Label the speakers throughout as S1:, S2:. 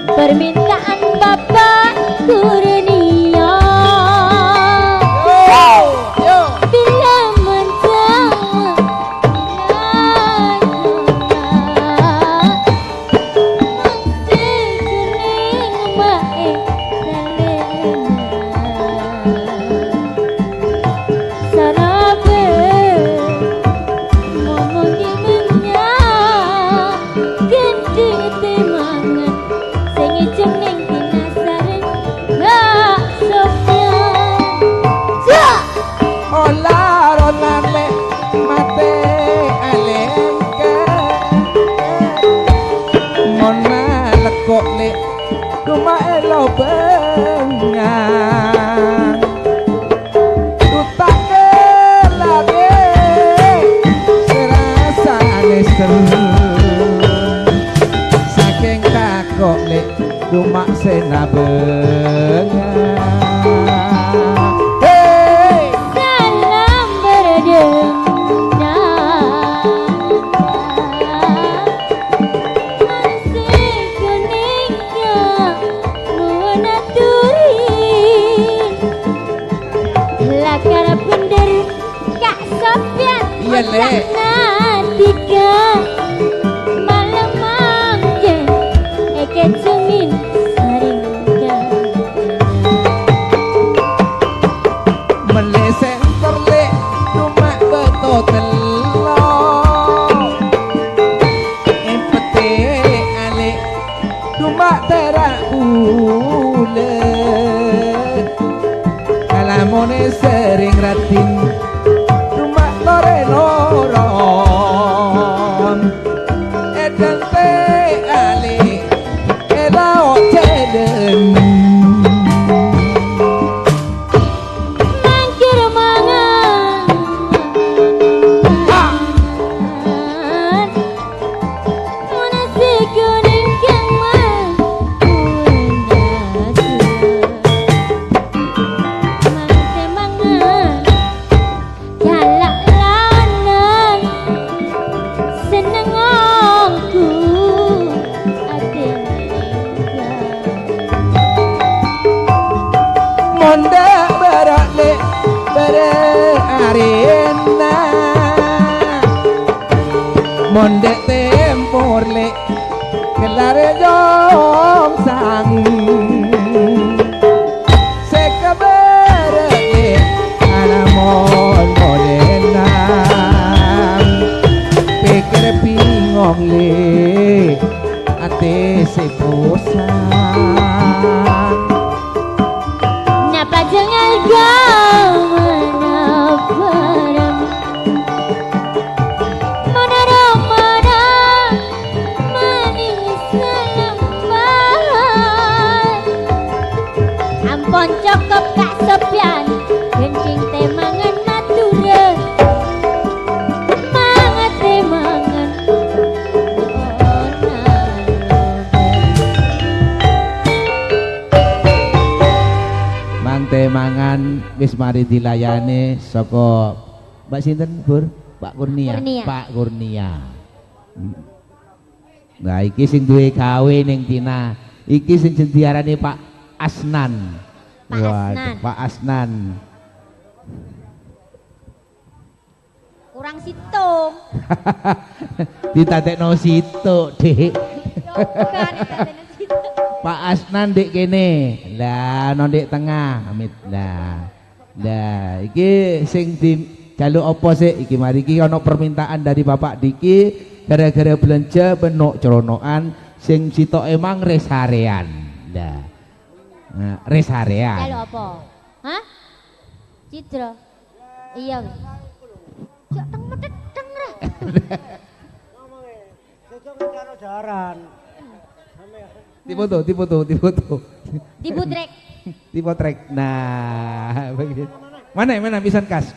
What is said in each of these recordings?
S1: Permintaan Bapak Kurnia bila menjawab masih baik sarabe ngomong gimana gending temangan sengiceng neng dinasarin gak sopan
S2: ola rolale mate alemke mona lekok le rumah elo bengang tutake lagi serasa seru saking takok le rumah sena bengang
S1: salam berdendang masih kuningnya menaturin lakar bener Kak Sofian
S2: Iya, Le.
S1: Natika malam mangke eke cengin saringga
S2: meleseng terle rumah beto telo empete ale rumah terak ulet kalamone sering ratin rumah lore loron edan te ale elao ceden
S1: mangkir mangan nasi kuning keman mangte mangan jalak lanang seneng aku ate
S2: monde berakle bere arena monde tempor le kelare jong sang sekabere le anamon modena pikir pingong le ate seposan
S1: napa jangan kau menaparam mana manis lemah ampun cukup Kak Sofian kencing temangan mature mangat temangan
S2: mangte mangan wis mari dilayani saka Mbak sinten Bur? Pak Kurnia.
S1: Kurnia.
S2: Pak Kurnia. Nah iki sing duwe gawe ning Tina. Iki sing diarani Pak Asnan.
S1: Pak Asnan.
S2: Pak Asnan.
S1: kurang situng
S2: Ditadekno situk, Dik.
S1: bukan ditadekno situng
S2: Pak Asnan dik kene. Lah nang dik tengah, amit. Lah. Nah, iki sing dijaluk apa sih? Iki mari iki ana permintaan dari Bapak Diki gara-gara belanja benuk ceronokan sing sitok emang resarean. Nah, resarean.
S1: Jaluk apa? Hah? Cidra. Iya. Cok teng medeteng ra.
S2: Tipu
S1: Dibutrek.
S2: tipe trek. Nah, begitu. Mana pisan kas?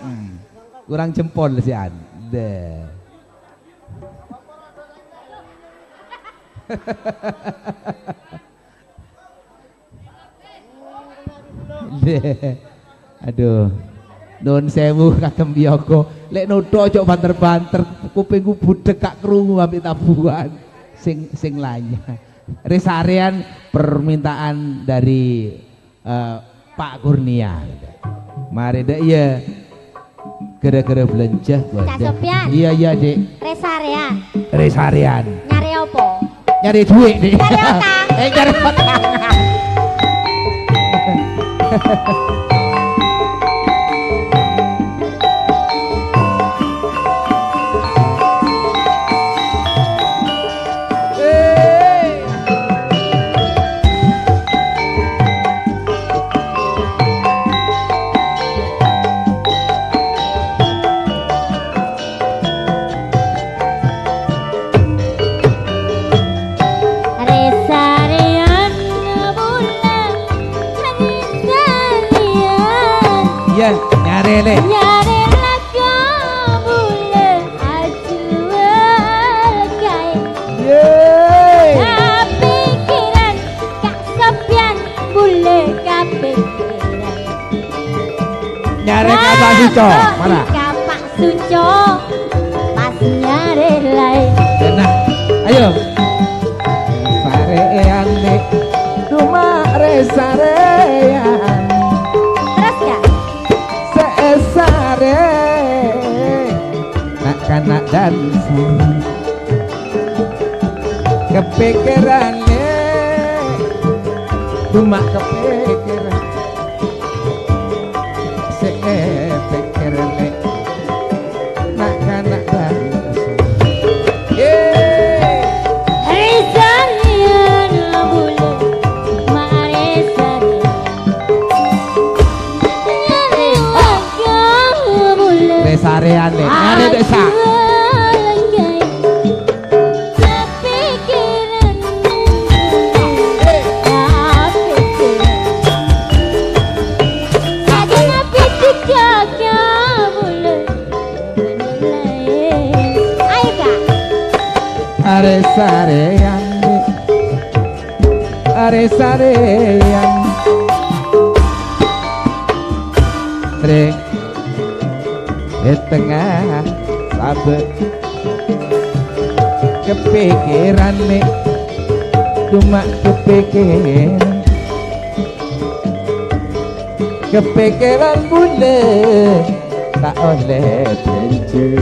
S2: Kurang jempol si an. Deh. Deh. Aduh. Nun sewu kagem bioko. Lek nuthuk ojo banter-banter, kupingku budek gak krungu ambek tabuhan. Sing lainnya. Resarean permintaan dari Pak Kurnia. Mari dek ya. Gara-gara belanja
S1: Cak Sopian.
S2: Iya Dek.
S1: Resarean.
S2: Resarean.
S1: Nyari apa?
S2: Nyari duit Dek.
S1: Nyari otak.
S2: Nyari otak.
S1: Resarean bulan resarean.
S2: Iya, nyari le.
S1: Nyari laga bulan ajual kai.
S2: Yeay.
S1: Kepikiran Kak Sopian bulan kepikiran.
S2: Nyari Pak Suco. Mana?
S1: Pak Suco pas nyari lain.
S2: Nah, ayo. Resarean nek cuma resarean.
S1: Terus gak?
S2: Sesare nak kanak dan kepikirannya cuma kepikiran sepikirannya nak kanak dan
S1: Resarean bulan maresarean. Nyari laga bulan
S2: resarean nek nyari desa resarean resarean re di tengah sabet kepikiran nih cuma kepikiran bule tak oleh benci